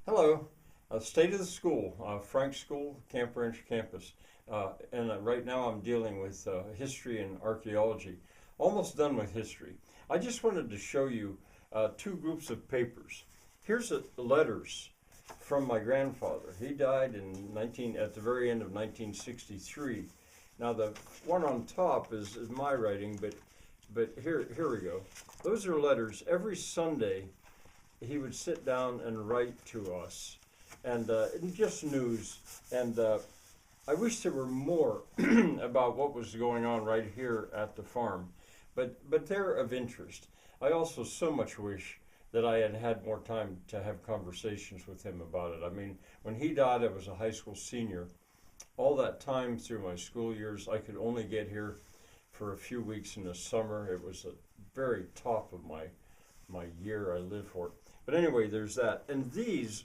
Hello, state of the school, Frank School, Camp Ranch campus. Right now I'm dealing with history and archaeology. Almost done with history. I just wanted to show you two groups of papers. Here's letters from my grandfather. He died at the very end of 1963. Now the one on top is my writing, but here we go. Those are letters. Every Sunday he would sit down and write to us, and just news. And I wish there were more about what was going on right here at the farm, but they're of interest. I also so much wish that I had had more time to have conversations with him about it. I mean, when he died, I was a high school senior. All that time through my school years, I could only get here for a few weeks in the summer. It was the very top of my year I lived for. But anyway, there's that. And these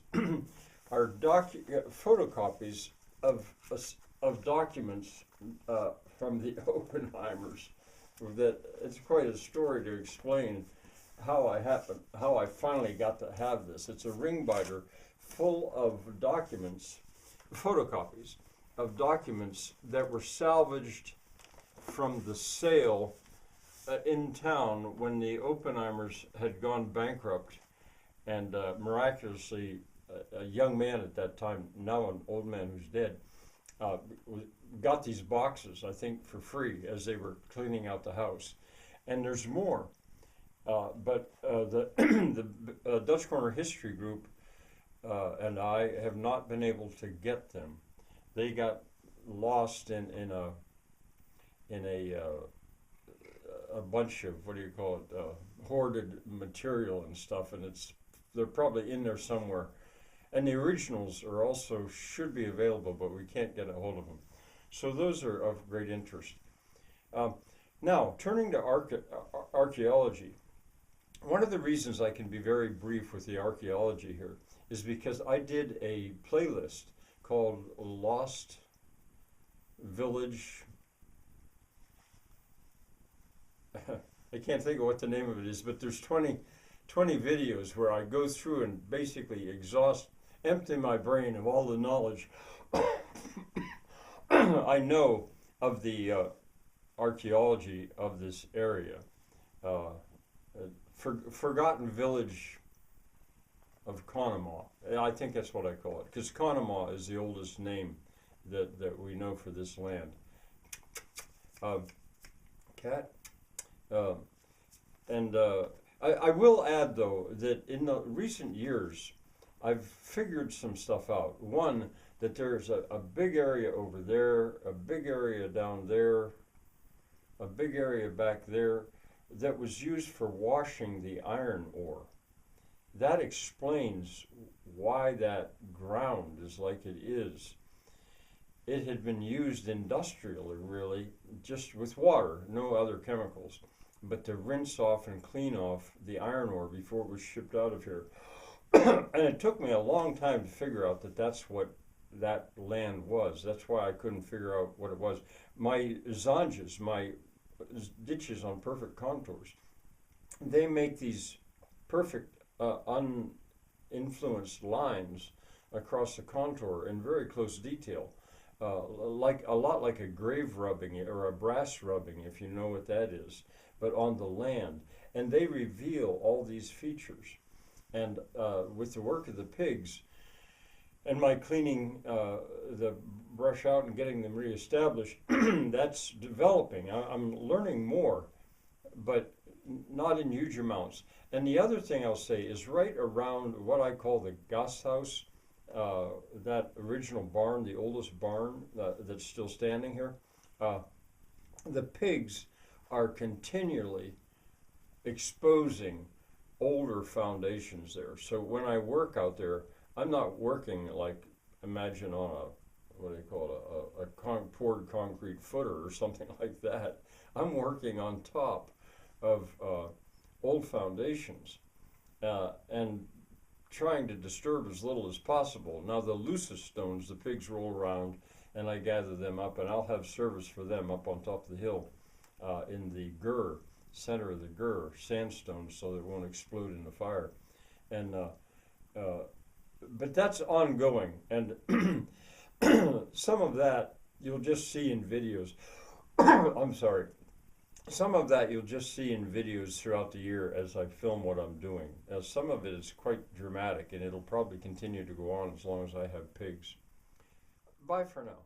are photocopies of documents from the Oppenheimers. That it's quite a story to explain how I finally got to have this. It's a ring biter full of documents, photocopies of documents that were salvaged from the sale in town when the Oppenheimers had gone bankrupt, and miraculously, a young man at that time, now an old man who's dead, uh, got these boxes, I think, for free as they were cleaning out the house. And there's more. But the Dutch Corner History Group and I have not been able to get them. They got lost in a bunch of, what do you call it, hoarded material and stuff, and they're probably in there somewhere. And the originals are also should be available, but we can't get a hold of them. So those are of great interest. Now, turning to archaeology, one of the reasons I can be very brief with the archaeology here is because I did a playlist called Lost Village. I can't think of what the name of it is, but there's 20 videos where I go through and basically empty my brain of all the knowledge I know of the archaeology of this area. Uh, Forgotten village of Conemaugh. I think that's what I call it, because Conemaugh is the oldest name that we know for this land. Cat. Uh, and I will add, though, that in the recent years, I've figured some stuff out. One, that there's a big area over there, a big area down there, a big area back there that was used for washing the iron ore. That explains why that ground is like it is. It had been used industrially, really, just with water, no other chemicals, but to rinse off and clean off the iron ore before it was shipped out of here. And it took me a long time to figure out that that's what that land was. That's why I couldn't figure out what it was. My zanjas, my ditches on perfect contours, they make these perfect uninfluenced lines across the contour in very close detail, like a lot like a grave rubbing or a brass rubbing, if you know what that is, but on the land. And they reveal all these features. And with the work of the pigs and my cleaning the brush out and getting them reestablished, that's developing. I'm learning more, but not in huge amounts. And the other thing I'll say is right around what I call the Gasthaus, that original barn, the oldest barn that's still standing here, the pigs are continually exposing older foundations there. So when I work out there, I'm not working like, imagine on what do you call it, poured concrete footer or something like that. I'm working on top of old foundations and trying to disturb as little as possible. Now the loosest stones, the pigs roll around and I gather them up, and I'll have service for them up on top of the hill in the center of the gur, sandstone, so that it won't explode in the fire. And but that's ongoing, and some of that you'll just see in videos. I'm sorry. Some of that you'll just see in videos throughout the year as I film what I'm doing. Some of it is quite dramatic, and it'll probably continue to go on as long as I have pigs. Bye for now.